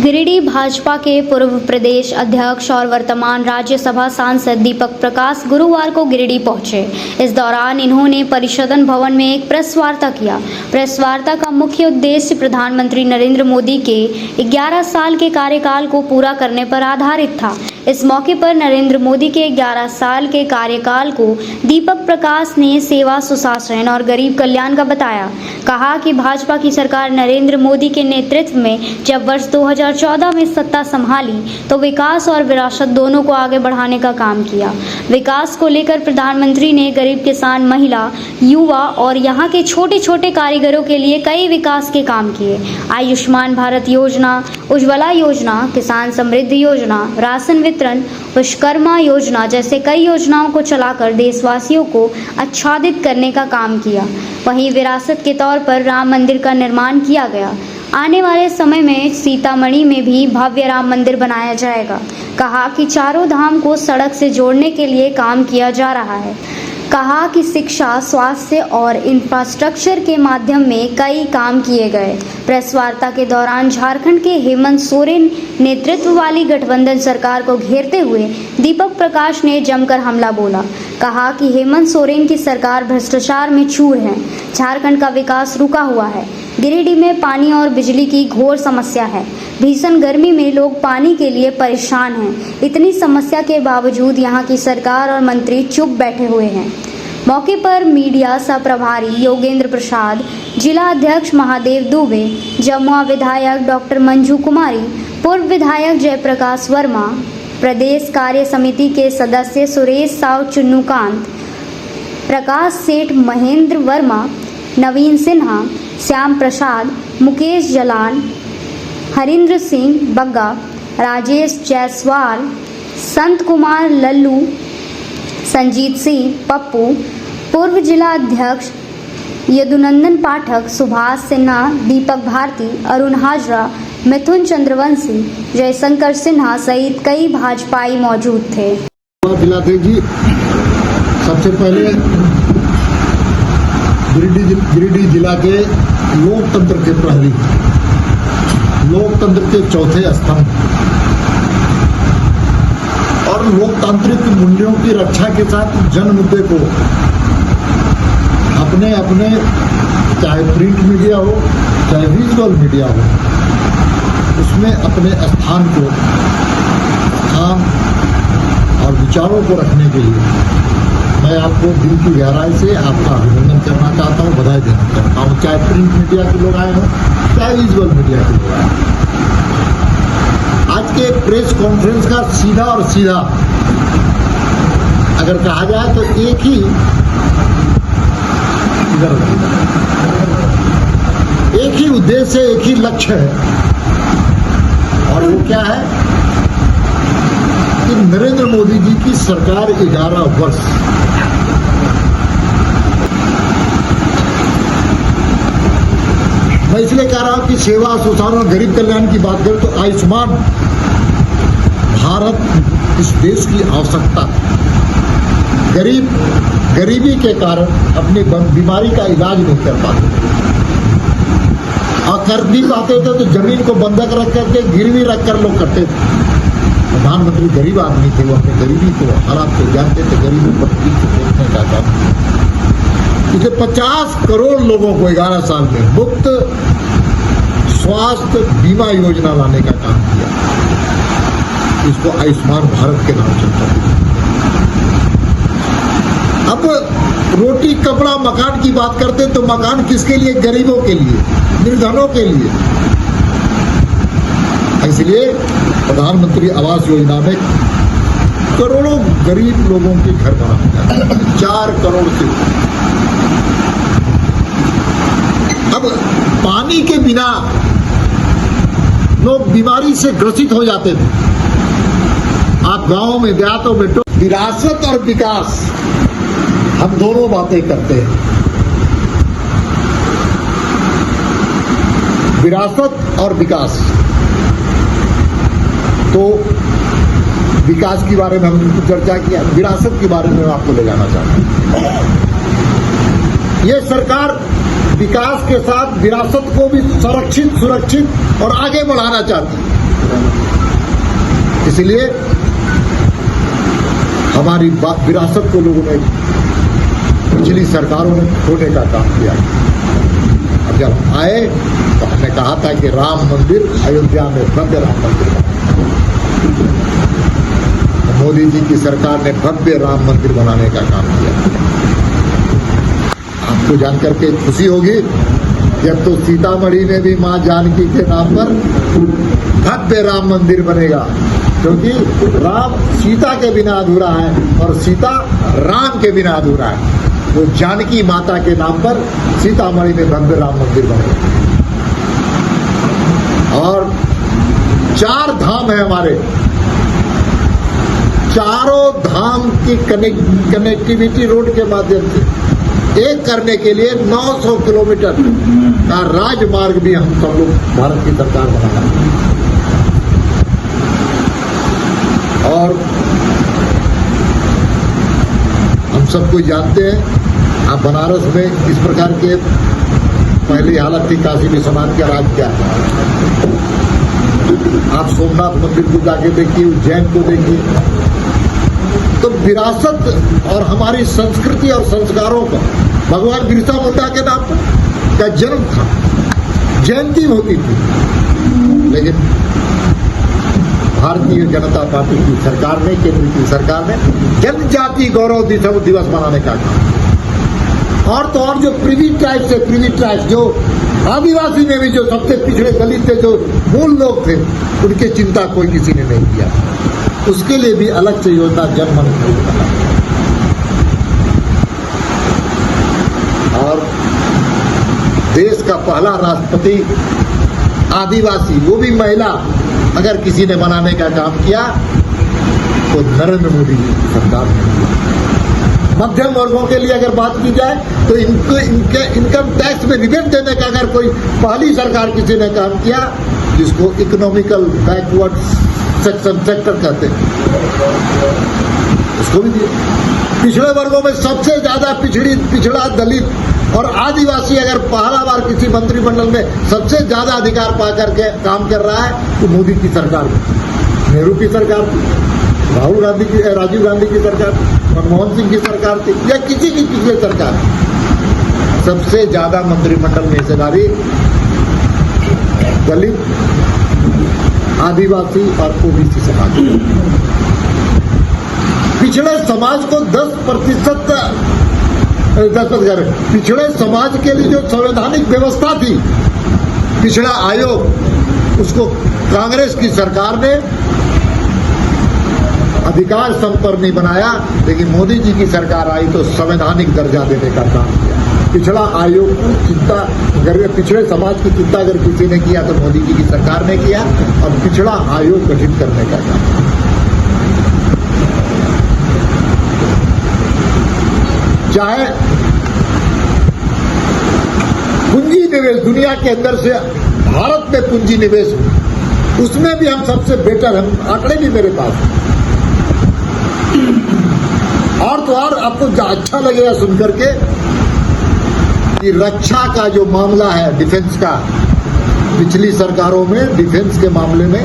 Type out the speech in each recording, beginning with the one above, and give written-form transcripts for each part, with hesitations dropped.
गिरिडीह भाजपा के पूर्व प्रदेश अध्यक्ष और वर्तमान राज्यसभा सांसद दीपक प्रकाश गुरुवार को गिरिडीह पहुंचे। इस दौरान इन्होंने परिषदन भवन में एक प्रेस वार्ता किया। प्रेस वार्ता का मुख्य उद्देश्य प्रधानमंत्री नरेंद्र मोदी के 11 साल के कार्यकाल को पूरा करने पर आधारित था। इस मौके पर नरेंद्र मोदी के 11 साल के कार्यकाल को दीपक प्रकाश ने सेवा, सुशासन और गरीब कल्याण का बताया। कहा कि भाजपा की सरकार नरेंद्र मोदी के नेतृत्व में जब वर्ष 2014 में सत्ता संभाली तो विकास और विरासत दोनों को आगे बढ़ाने का काम किया। विकास को लेकर प्रधानमंत्री ने गरीब किसान, महिला, युवा और यहाँ के छोटे छोटे कारीगरों के लिए कई विकास के काम किए। आयुष्मान भारत योजना, उज्ज्वला योजना, किसान समृद्धि योजना, राशन वितरण, विश्वकर्मा योजना जैसे कई योजनाओं को चलाकर देशवासियों को आच्छादित करने का काम किया। वहीं विरासत के तौर पर राम मंदिर का निर्माण किया गया। आने वाले समय में सीतामढ़ी में भी भव्य राम मंदिर बनाया जाएगा। कहा कि चारों धाम को सड़क से जोड़ने के लिए काम किया जा रहा है। कहा कि शिक्षा, स्वास्थ्य और इंफ्रास्ट्रक्चर के माध्यम में कई काम किए गए। प्रेस वार्ता के दौरान झारखंड के हेमंत सोरेन नेतृत्व वाली गठबंधन सरकार को घेरते हुए दीपक प्रकाश ने जमकर हमला बोला। कहा कि हेमंत सोरेन की सरकार भ्रष्टाचार में चूर है। झारखंड का विकास रुका हुआ है। गिरिडीह में पानी और बिजली की घोर समस्या है। भीषण गर्मी में लोग पानी के लिए परेशान हैं। इतनी समस्या के बावजूद यहाँ की सरकार और मंत्री चुप बैठे हुए हैं। मौके पर मीडिया सह प्रभारी योगेंद्र प्रसाद, जिला अध्यक्ष महादेव दुबे, जमुआ विधायक डॉक्टर मंजू कुमारी, पूर्व विधायक जयप्रकाश वर्मा, प्रदेश कार्य समिति के सदस्य सुरेश साव, चुन्नूकांत, प्रकाश सेठ, महेंद्र वर्मा, नवीन सिन्हा, श्याम प्रसाद, मुकेश जलान, हरिंद्र सिंह बग्गा, राजेश जायसवाल, संत कुमार लल्लू, संजीत सिंह पप्पू, पूर्व जिला अध्यक्ष यदुनंदन पाठक, सुभाष सिन्हा, दीपक भारती, अरुण हाजरा, मिथुन चंद्रवंशी, जयशंकर सिन्हा सहित कई भाजपाई मौजूद थे। जी, सबसे पहले गिरिडीह जिला के लोकतंत्र के प्रहरी, लोकतंत्र के चौथे स्तंभ और लोकतांत्रिक मूल्यों की रक्षा के साथ जन मुद्दे को अपने अपने चाहे प्रिंट मीडिया हो चाहे विजुअल मीडिया हो उसमें अपने स्थान और विचारों को रखने के लिए मैं आपको दिल की गहराई से आपका अभिनंदन करना चाहता हूँ, बधाई देना चाहता हूँ। चाहे प्रिंट मीडिया के लोग आए हों चाहे विजुअल मीडिया के लोग आए हों। आज के प्रेस कॉन्फ्रेंस का सीधा और सीधा अगर कहा जाए तो एक ही उद्देश्य, एक ही लक्ष्य है और वो क्या है कि नरेंद्र मोदी जी की सरकार 11 वर्ष मैं इसलिए कह रहा हूं कि सेवा, सुशासन और गरीब कल्याण की बात करें तो आयुष्मान भारत इस देश की आवश्यकता है। गरीबी के कारण अपनी बीमारी का इलाज नहीं कर पाते और कर भी पाते थे तो जमीन को बंधक रख करके गिरवी रख कर लोग करते थे। प्रधानमंत्री गरीब आदमी थे, वो अपनी गरीबी को, हालात को जानते थे, गरीबी पर देखने का काम। इसे 50 करोड़ लोगों को 11 साल में मुफ्त स्वास्थ्य बीमा योजना लाने का काम किया। इसको आयुष्मान भारत के नाम से था। अब रोटी, कपड़ा, मकान की बात करते तो मकान किसके लिए? गरीबों के लिए, निर्धनों के लिए। इसलिए प्रधानमंत्री आवास योजना में करोड़ों गरीब लोगों के घर बनाए जाते, 4 करोड़ से। अब पानी के बिना लोग बीमारी से ग्रसित हो जाते थे। आप गांवों में, देहातों में तो विरासत और विकास हम दोनों बातें करते हैं। विरासत और विकास, तो विकास के बारे में हमने चर्चा किया, विरासत के बारे में मैं आपको ले जाना चाहता हूं। ये सरकार विकास के साथ विरासत को भी सुरक्षित और आगे बढ़ाना चाहती है। इसलिए हमारी विरासत को लोगों ने, पिछली सरकारों ने खोने का काम किया। अब जब आए तो हमने कहा था कि राम मंदिर अयोध्या में, भव्य राम मंदिर बना। मोदी जी की सरकार ने भव्य राम मंदिर बनाने का काम किया। आपको जानकर के खुशी होगी जब तो सीतामढ़ी में भी मां जानकी के नाम पर भव्य राम मंदिर बनेगा, क्योंकि राम सीता के बिना अधूरा है और सीता राम के बिना अधूरा है। वो जानकी माता के नाम पर सीतामढ़ी में भव्य राम मंदिर बनेगा। और 4 धाम है हमारे, चारों धाम की कनेक्टिविटी रोड के माध्यम से एक करने के लिए 900 किलोमीटर का राजमार्ग भी हम सब लोग भारत की सरकार बनाना है। और हम सबको जानते हैं, आप बनारस में इस प्रकार के पहली हालत थी काशी विश्वनाथ का राज क्या है। आप सोमनाथ मंदिर को जाके देखिए, उज्जैन को देखिए। तो विरासत और हमारी संस्कृति और संस्कारों का भगवान बिरसा मुंडा के नाम पर का जन्म था, जयंती होती थी, लेकिन भारतीय जनता पार्टी की सरकार ने, केंद्र की सरकार ने जनजाति गौरव दिवस मनाने का काम। और तो और जो प्रिवी ट्राइब्स जो आदिवासी में भी जो सबसे पिछड़े दलित थे, जो मूल लोग थे, उनके चिंता कोई किसी ने नहीं किया। उसके लिए भी अलग से योजना जनमन बना। और देश का पहला राष्ट्रपति आदिवासी, वो भी महिला, अगर किसी ने बनाने का काम किया तो नरेंद्र मोदी जी सरकार ने। मध्यम वर्गों के लिए अगर बात की जाए तो इनको इनके इनकम टैक्स में रिबेट देने का अगर कोई पहली सरकार किसी ने काम किया, जिसको इकोनॉमिकल बैकवर्ड सेक्टर कहते हैं, उसको भी दिया। पिछड़े वर्गों में सबसे ज्यादा पिछड़ा दलित और आदिवासी अगर पहला बार किसी मंत्रिमंडल में सबसे ज्यादा अधिकार पा करके काम कर रहा है तो मोदी की सरकार, नेहरू की सरकार थी, राजीव गांधी की सरकार, मनमोहन सिंह की सरकार थी, या किसी की पिछले सरकार। सबसे ज्यादा मंत्रिमंडल में हिस्सेदारी दलित, आदिवासी और ओबीसी समाज। पिछड़े समाज को 10% पिछड़े समाज के लिए जो संवैधानिक व्यवस्था थी, पिछड़ा आयोग, उसको कांग्रेस की सरकार ने अधिकार संपन्न नहीं बनाया, लेकिन मोदी जी की सरकार आई तो संवैधानिक दर्जा देने का काम किया। पिछड़ा आयोग की चिंता, अगर पिछड़े समाज की चिंता अगर किसी ने किया तो मोदी जी की सरकार ने किया, और पिछड़ा आयोग गठित करने का काम। चाहे पूंजी निवेश दुनिया के अंदर से भारत में पूंजी निवेश, उसमें भी हम सबसे बेटर, हम आंकड़े भी मेरे पास। और तो और आपको अच्छा लगेगा सुनकर के कि रक्षा का जो मामला है, डिफेंस का, पिछली सरकारों में डिफेंस के मामले में,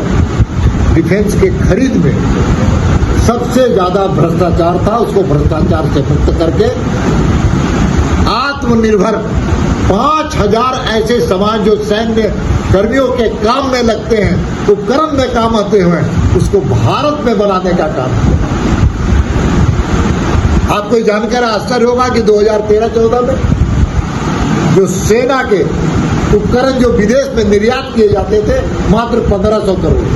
डिफेंस के खरीद में सबसे ज्यादा भ्रष्टाचार था। उसको भ्रष्टाचार से मुक्त करके आत्मनिर्भर 5000 ऐसे समाज जो सैन्य कर्मियों के काम में लगते हैं, उपकरण में काम आते हुए, उसको भारत में बनाने का काम किया। आपको जानकर आश्चर्य होगा कि 2013-14 में जो सेना के उपकरण जो विदेश में निर्यात किए जाते थे, मात्र 1500 करोड़,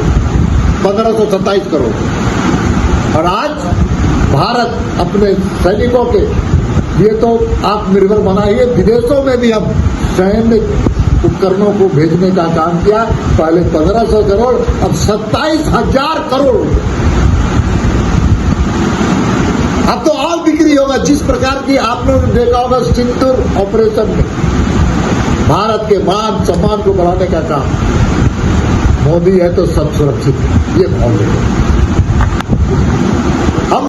1527 करोड़। और आज भारत अपने सैनिकों के लिए तो आत्मनिर्भर बना ही है, विदेशों में भी हम सैन्य उपकरणों को भेजने का काम किया। पहले 1500 करोड़, अब 27,000 करोड़। अब तो और बिक्री होगा, जिस प्रकार की आपने देखा होगा सिंदूर ऑपरेशन में भारत के मान सम्मान को बढ़ाने का काम। मोदी है तो सब सुरक्षित, ये भाव